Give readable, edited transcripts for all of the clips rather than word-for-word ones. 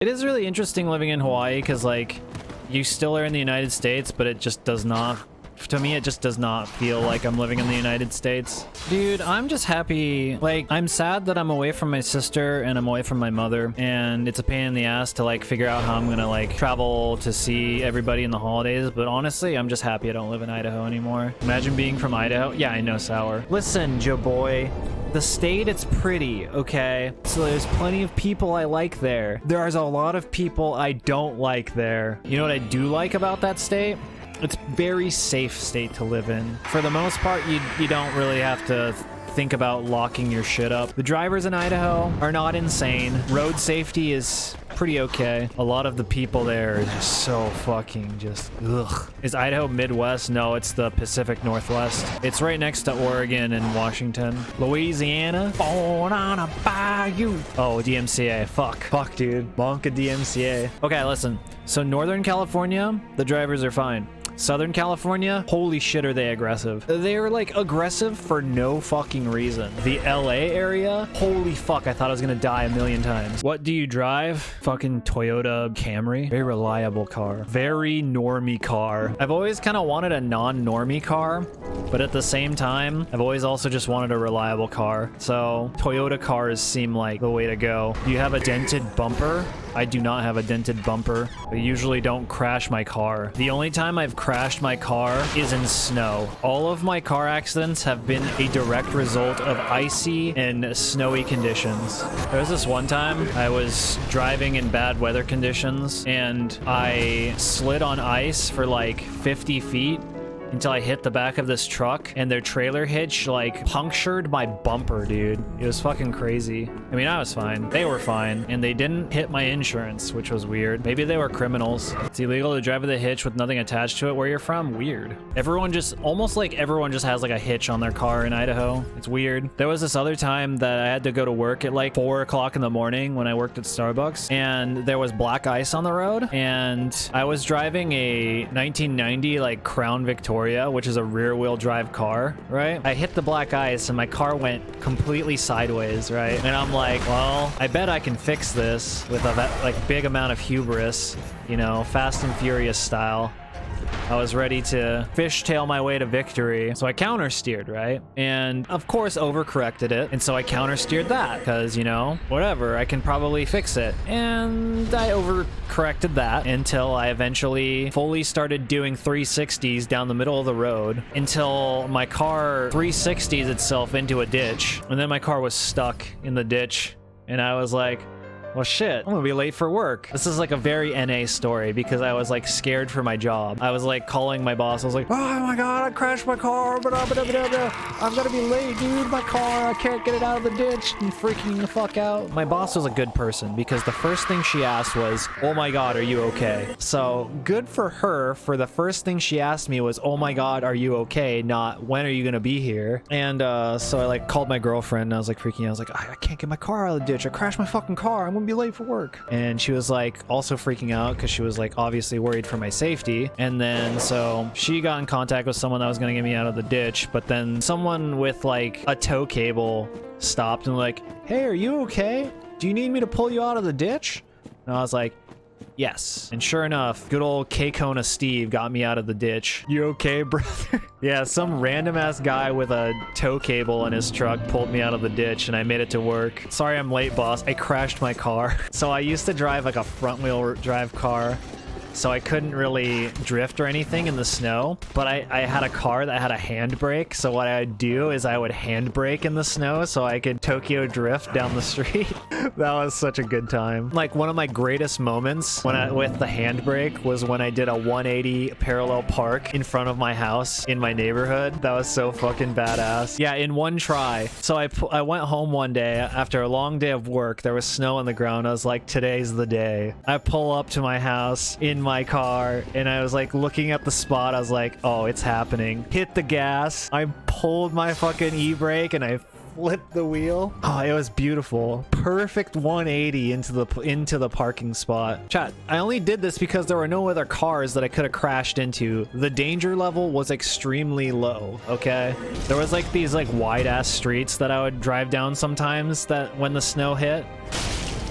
It is really interesting living in Hawaii because, like, you still are in the United States, but it just does not, to me, it just does not feel like I'm living in the United States. Dude, I'm just happy. Like, I'm sad that I'm away from my sister and I'm away from my mother, and it's a pain in the ass to, like, figure out how I'm gonna, like, travel to see everybody in the holidays, but honestly, I'm just happy I don't live in Idaho anymore. Imagine being from Idaho. Yeah, I know, sour. Listen, Joe boy. The state, it's pretty, okay? So there's plenty of people I like there. There's a lot of people I don't like there. You know what I do like about that state? It's very safe state to live in. For the most part, you don't really have to think about locking your shit up. The drivers in Idaho are not insane. Road safety is pretty okay. A lot of the people there are just so fucking just ugh. Is Idaho Midwest? No, it's the Pacific Northwest. It's right next to Oregon and Washington. Louisiana. Born on a bayou. Oh, DMCA. Fuck, dude. Bonka DMCA. Okay, listen. So Northern California, the drivers are fine. Southern California, holy shit, are they aggressive. They're like aggressive for no fucking reason. The LA area, holy fuck, I thought I was gonna die a million times. What do you drive? Fucking Toyota Camry. Very reliable car. Very normie car. I've always kind of wanted a non-normie car, but at the same time, I've always also just wanted a reliable car. So Toyota cars seem like the way to go. Do you have a dented bumper? I do not have a dented bumper. I usually don't crash my car. The only time I've crashed my car is in snow. All of my car accidents have been a direct result of icy and snowy conditions. There was this one time I was driving in bad weather conditions and I slid on ice for like 50 feet until I hit the back of this truck and their trailer hitch like punctured my bumper, dude. It was fucking crazy. I mean, I was fine. They were fine. And they didn't hit my insurance, which was weird. Maybe they were criminals. It's illegal to drive with a hitch with nothing attached to it where you're from. Weird. Everyone just, almost like everyone just has like a hitch on their car in Idaho. It's weird. There was this other time that I had to go to work at like 4 o'clock in the morning when I worked at Starbucks, and there was black ice on the road, and I was driving a 1990 like Crown Victoria, which is a rear-wheel drive car, right? I hit the black ice and my car went completely sideways, right? And I'm like, well, I bet I can fix this with a like big amount of hubris, you know, Fast and Furious style. I was ready to fishtail my way to victory. So I counter-steered, right? And of course overcorrected it. And so I counter-steered that because, you know, whatever, I can probably fix it. And I overcorrected that until I eventually fully started doing 360s down the middle of the road until my car 360s itself into a ditch. And then my car was stuck in the ditch. And I was like, well, shit, I'm gonna be late for work. This is like a very NA story because I was like scared for my job. I was like calling my boss. I was like, oh my God, I crashed my car. I'm gonna be late, dude. My car, I can't get it out of the ditch. I'm freaking the fuck out. My boss was a good person because the first thing she asked was, oh my God, are you okay? So good for her. For the first thing she asked me was, oh my God, are you okay? Not, when are you gonna be here? And so I like called my girlfriend and I was like freaking out. I was like, I can't get my car out of the ditch. I crashed my fucking car. I'm gonna be late for work. And she was like also freaking out because she was like obviously worried for my safety. And then so she got in contact with someone that was gonna get me out of the ditch, but then someone with like a tow cable stopped and like, hey, are you okay? Do you need me to pull you out of the ditch? And I was like, yes. And sure enough, good old K-Kona Steve got me out of the ditch. You okay, brother? Yeah, some random ass guy with a tow cable in his truck pulled me out of the ditch and I made it to work. Sorry I'm late, boss. I crashed my car. So I used to drive like a front wheel drive car, so I couldn't really drift or anything in the snow, but I had a car that had a handbrake, so what I would do is I would handbrake in the snow so I could Tokyo drift down the street. That was such a good time. Like one of my greatest moments with the handbrake was when I did a 180 parallel park in front of my house in my neighborhood. That was so fucking badass. Yeah, in one try. So I went home one day after a long day of work. There was snow on the ground. I was like, today's the day. I pull up to my house in my car and I was like looking at the spot. I was like, oh, it's happening. Hit the gas. I pulled my fucking e-brake and I flipped the wheel. Oh, it was beautiful. Perfect 180 into the parking spot. Chat, I only did this because there were no other cars that I could have crashed into. The danger level was extremely low, okay? There was like these like wide ass streets that I would drive down sometimes that when the snow hit.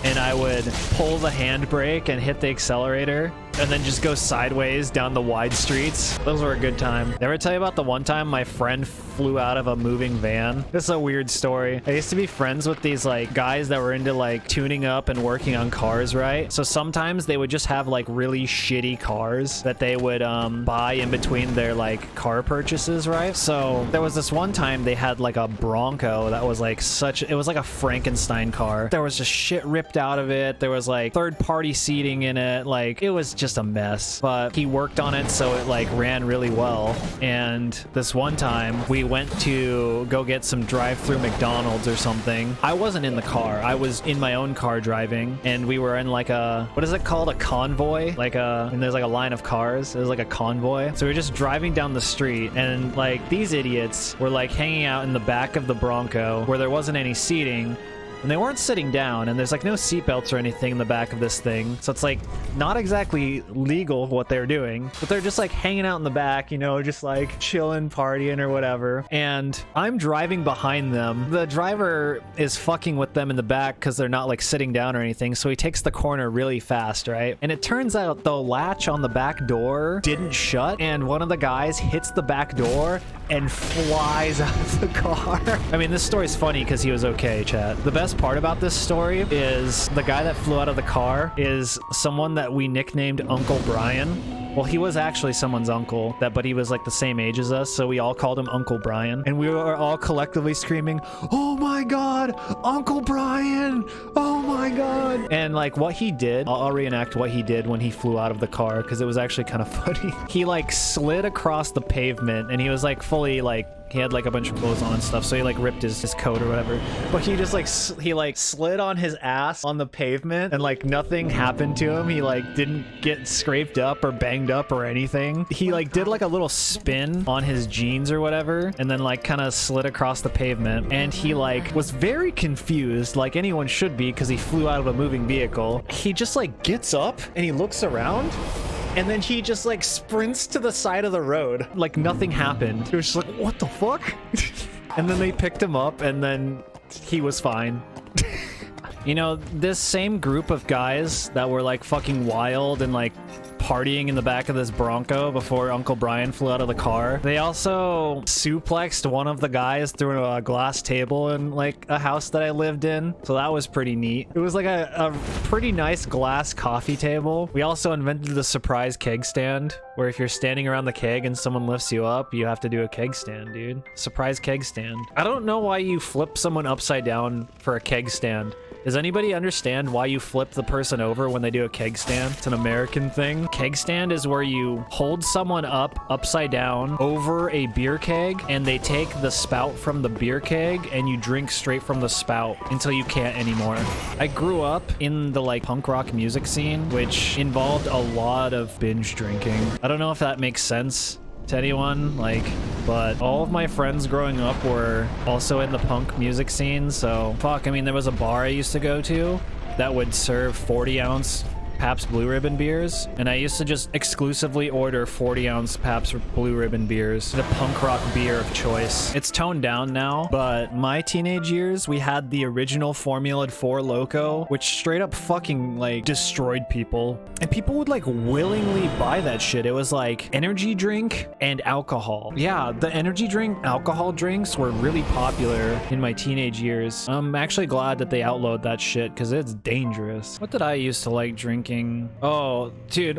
and I would pull the handbrake and hit the accelerator and then just go sideways down the wide streets. Those were a good time. Did I ever tell you about the one time my friend flew out of a moving van? This is a weird story. I used to be friends with these like guys that were into like tuning up and working on cars, right? So sometimes they would just have like really shitty cars that they would buy in between their like car purchases, right? So there was this one time they had like a Bronco that was like it was like a Frankenstein car. There was just shit ripped out of it. There was like third-party seating in it. Like it was just a mess, but he worked on it so it like ran really well. And this one time we went to go get some drive-through McDonald's or something. I wasn't in the car. I was in my own car driving, and we were in like a, what is it called? A convoy? And there's like a line of cars. It was like a convoy. So we were just driving down the street, and like these idiots were like hanging out in the back of the Bronco where there wasn't any seating. And they weren't sitting down, and there's like no seatbelts or anything in the back of this thing. So it's like not exactly legal what they're doing, but they're just like hanging out in the back, you know, just like chilling, partying or whatever. And I'm driving behind them. The driver is fucking with them in the back because they're not like sitting down or anything. So he takes the corner really fast, right? And it turns out the latch on the back door didn't shut, and one of the guys hits the back door and flies out of the car. I mean, this story's funny because he was okay, chat. The best part about this story is the guy that flew out of the car is someone that we nicknamed Uncle Brian. Well, he was actually someone's uncle, but he was like the same age as us, so we all called him Uncle Brian. And we were all collectively screaming, "Oh my God, Uncle Brian! Oh my God!" And like what he did, I'll reenact what he did when he flew out of the car, because it was actually kind of funny. He like slid across the pavement, and he was like fully like, he had like a bunch of clothes on and stuff, so he like ripped his coat or whatever. But he just like he like slid on his ass on the pavement, and like nothing happened to him. He like didn't get scraped up or banged up or anything. He like did like a little spin on his jeans or whatever, and then like kind of slid across the pavement. And he like was very confused, like anyone should be, because he flew out of a moving vehicle. He just like gets up and he looks around, and then he just like sprints to the side of the road like nothing happened. It was just like, what the fuck? And then they picked him up, and then he was fine. You know, this same group of guys that were like fucking wild and like partying in the back of this Bronco before Uncle Brian flew out of the car, they also suplexed one of the guys through a glass table in like a house that I lived in. So that was pretty neat. It was like a pretty nice glass coffee table. We also invented the surprise keg stand, where if you're standing around the keg and someone lifts you up, you have to do a keg stand, dude. Surprise keg stand. I don't know why you flip someone upside down for a keg stand. Does anybody understand why you flip the person over when they do a keg stand? It's an American thing. Keg stand is where you hold someone up upside down over a beer keg, and they take the spout from the beer keg and you drink straight from the spout until you can't anymore. I grew up in the like punk rock music scene, which involved a lot of binge drinking. I don't know if that makes sense to anyone, like, but all of my friends growing up were also in the punk music scene, so fuck. I mean, there was a bar I used to go to that would serve 40-ounce Pabst Blue Ribbon beers, and I used to just exclusively order 40-ounce Pabst Blue Ribbon beers, the punk rock beer of choice. It's toned down now, but my teenage years, we had the original Formula 4 Loco, which straight up fucking like destroyed people, and people would like willingly buy that shit. It was like energy drink and alcohol. Yeah, the energy drink alcohol drinks were really popular in my teenage years. I'm actually glad that they outlawed that shit, because it's dangerous. What did I used to like drinking? Oh, dude,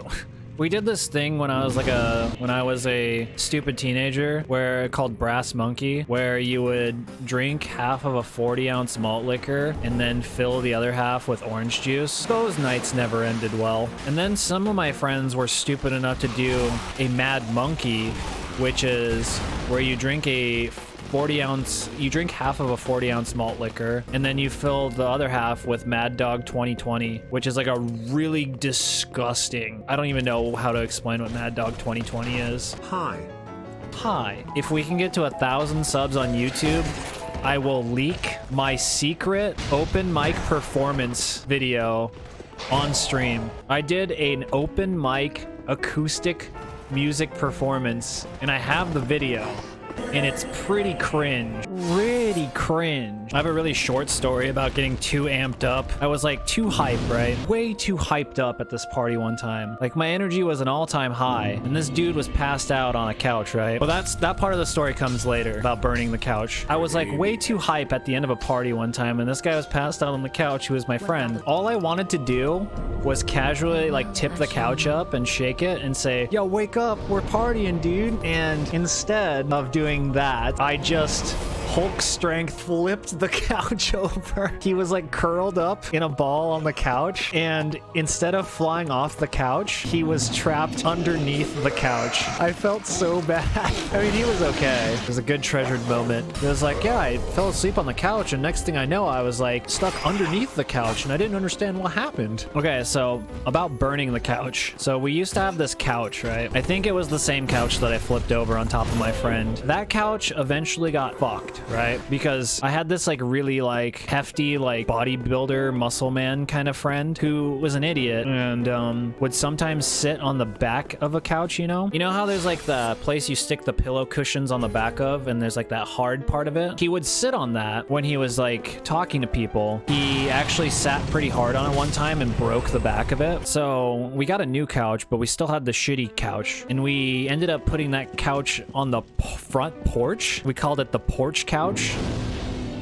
we did this thing when I was like a stupid teenager, where called Brass Monkey, where you would drink half of a 40-ounce malt liquor and then fill the other half with orange juice. Those nights never ended well. And then some of my friends were stupid enough to do a Mad Monkey, which is where you drink you drink half of a 40-ounce malt liquor, and then you fill the other half with Mad Dog 2020, which is like a really disgusting, I don't even know how to explain what Mad Dog 2020 is. Hi. If we can get to 1,000 subs on YouTube, I will leak my secret open mic performance video on stream. I did an open mic acoustic music performance, and I have the video, and it's pretty cringe. Really pretty cringe. I have a really short story about getting too amped up. I was like too hyped, right? Way too hyped up at this party one time. Like my energy was an all-time high, and this dude was passed out on a couch, right? Well, that part of the story comes later about burning the couch. I was like way too hype at the end of a party one time, and this guy was passed out on the couch who was my friend. All I wanted to do was casually like tip the couch up and shake it and say, yo, wake up, we're partying, dude. And instead of doing that, I just Hulk strength flipped the couch over. He was like curled up in a ball on the couch, and instead of flying off the couch, he was trapped underneath the couch. I felt so bad. I mean, he was okay. It was a good treasured moment. It was like, yeah, I fell asleep on the couch, and next thing I know, I was like stuck underneath the couch, and I didn't understand what happened. Okay, so about burning the couch. So we used to have this couch, right? I think it was the same couch that I flipped over on top of my friend. That couch eventually got fucked, right? Because I had this like really like hefty like bodybuilder muscle man kind of friend who was an idiot and would sometimes sit on the back of a couch, you know how there's like the place you stick the pillow cushions on the back of, and there's like that hard part of it. He would sit on that when he was like talking to people. He actually sat pretty hard on it one time and broke the back of it. So we got a new couch, but we still had the shitty couch, and we ended up putting that couch on the front porch. We called it the porch couch,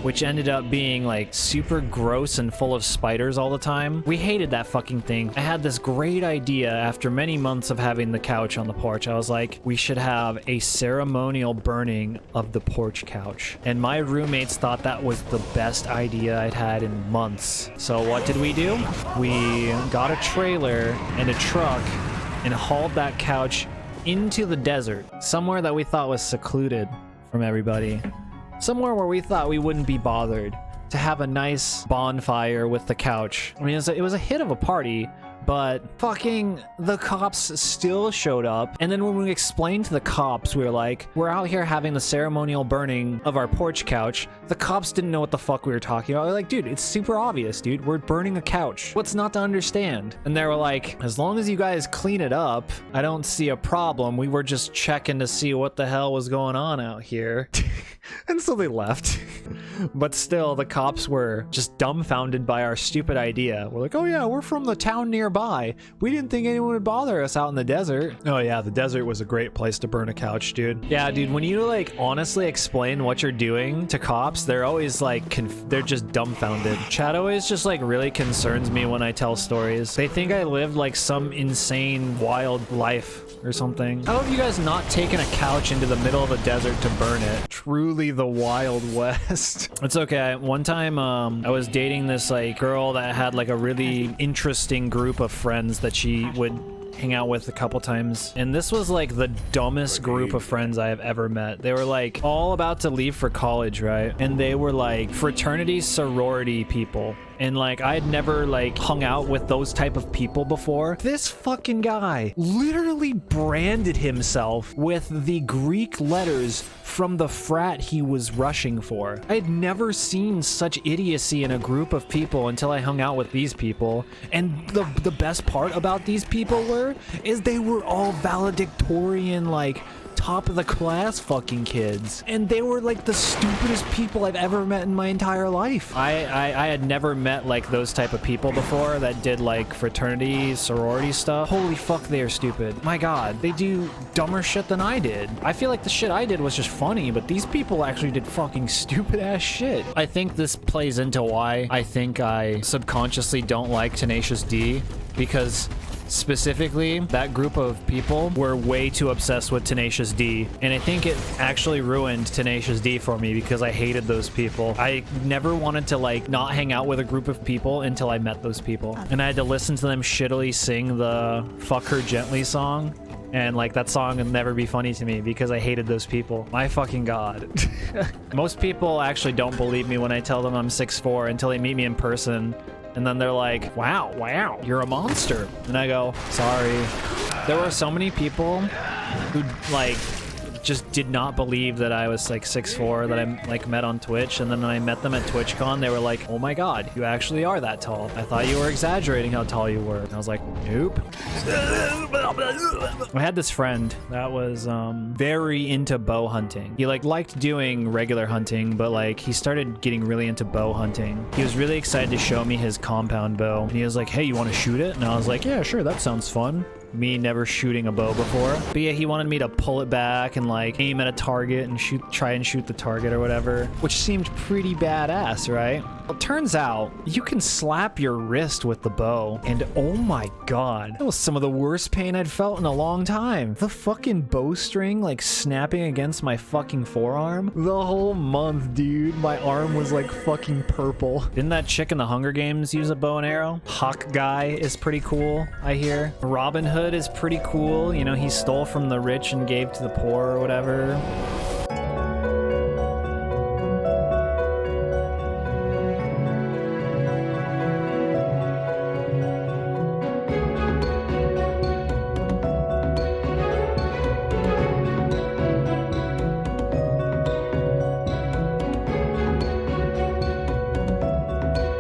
which ended up being like super gross and full of spiders all the time. We hated that fucking thing. I had this great idea after many months of having the couch on the porch. I was like, we should have a ceremonial burning of the porch couch. And my roommates thought that was the best idea I'd had in months. So what did we do? We got a trailer and a truck and hauled that couch into the desert, somewhere that we thought was secluded from everybody. Somewhere where we thought we wouldn't be bothered, to have a nice bonfire with the couch. I mean, it was a hit of a party, but fucking the cops still showed up. And then when we explained to the cops, we were like, we're out here having the ceremonial burning of our porch couch. The cops didn't know what the fuck we were talking about. They're like, dude, it's super obvious, dude. We're burning a couch. What's not to understand? And they were like, as long as you guys clean it up, I don't see a problem. We were just checking to see what the hell was going on out here. And so they left. But still, the cops were just dumbfounded by our stupid idea. We're like, oh yeah, we're from the town nearby. We didn't think anyone would bother us out in the desert. Oh yeah, the desert was a great place to burn a couch, dude. Yeah, dude, when you like honestly explain what you're doing to cops, they're always like, they're just dumbfounded. Chad always just like really concerns me when I tell stories. They think I lived like some insane wild life or something. How have you guys not taken a couch into the middle of the desert to burn it? Truly the Wild West. It's okay. One time, I was dating this like girl that had like a really interesting group of friends that she would hang out with a couple times, and this was like the dumbest group of friends I have ever met. They were like all about to leave for college, right? And they were like fraternity sorority people, and like I had never like hung out with those type of people before. This fucking guy literally branded himself with the Greek letters from the frat he was rushing for. I had never seen such idiocy in a group of people until I hung out with these people. And the best part about these people is they were all valedictorian, like top of the class fucking kids, and they were like the stupidest people I've ever met in my entire life. I had never met like those type of people before that did like fraternity sorority stuff. Holy fuck, they are stupid. My god, they do dumber shit than I did. I feel like the shit I did was just funny, but these people actually did fucking stupid ass shit. I think this plays into why I think I subconsciously don't like Tenacious D, because specifically that group of people were way too obsessed with Tenacious D, and I think it actually ruined Tenacious D for me because I hated those people. I never wanted to like not hang out with a group of people until I met those people, and I had to listen to them shittily sing the Fuck Her Gently song, and like that song would never be funny to me because I hated those people. My fucking god. Most people actually don't believe me when I tell them I'm 6'4" until they meet me in person. And then they're like, wow, you're a monster. And I go, sorry. There were so many people who like just did not believe that I was like 6'4", that I like met on Twitch. And then when I met them at TwitchCon, they were like, oh my god, you actually are that tall. I thought you were exaggerating how tall you were. And I was like, nope. I had this friend that was very into bow hunting. He like liked doing regular hunting, but like he started getting really into bow hunting. He was really excited to show me his compound bow. And he was like, hey, you want to shoot it? And I was like, yeah, sure, that sounds fun. Me never shooting a bow before. But yeah, he wanted me to pull it back and like aim at a target and try and shoot the target or whatever, which seemed pretty badass, right? Well, it turns out you can slap your wrist with the bow, and oh my god, that was some of the worst pain I'd felt in a long time. The fucking bowstring like snapping against my fucking forearm. The whole month, dude, my arm was like fucking purple. Didn't that chick in the Hunger Games use a bow and arrow? Hawk Guy is pretty cool, I hear. Robin Hood is pretty cool. You know, he stole from the rich and gave to the poor or whatever.